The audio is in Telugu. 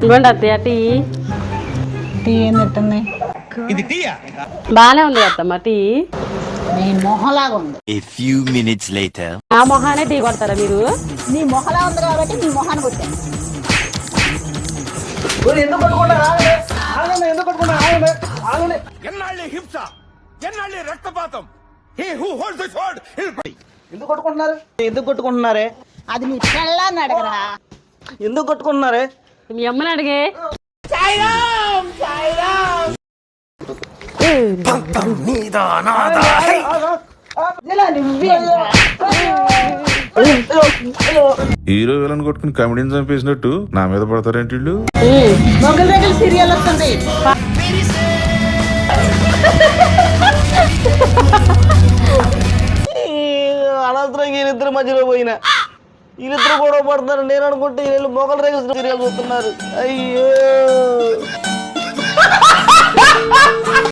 ఇవ్వండి అత్తయ్య టీ. టీ ఏం తింటుంది? బాగానే ఉంది అత్తమ్మ టీ. నీ మొహలాగా ఉంది. A few minutes later. ఆ మొహానే టీ కొడతారా మీరు? నీ మొహలా ఉంది కాబట్టి నీ మొహాన్ని కొట్టాను. ఎందుకు కొట్టుకుంటున్నారే? అది నీ పెళ్ళాన్ని అడగరా. ఎందుకు కొట్టుకుంటున్నారే? మీ అమ్మని అడిగే. హీరో విలన్ కొట్టుకుని కమెడీని చంపేసినట్టు నా మీద పడతారేంటి వీళ్ళు? మొగల్ రేగల్ సీరియల్ వస్తుంది. అనవసరంగా వీళ్ళిద్దరి మధ్యలో పోయినా. వీళ్ళిద్దరు గొడవ పడతారు నేను అనుకుంటే వీళ్ళు మొగలు రేగల్ సీరియల్ చూస్తున్నారు. అయ్యో.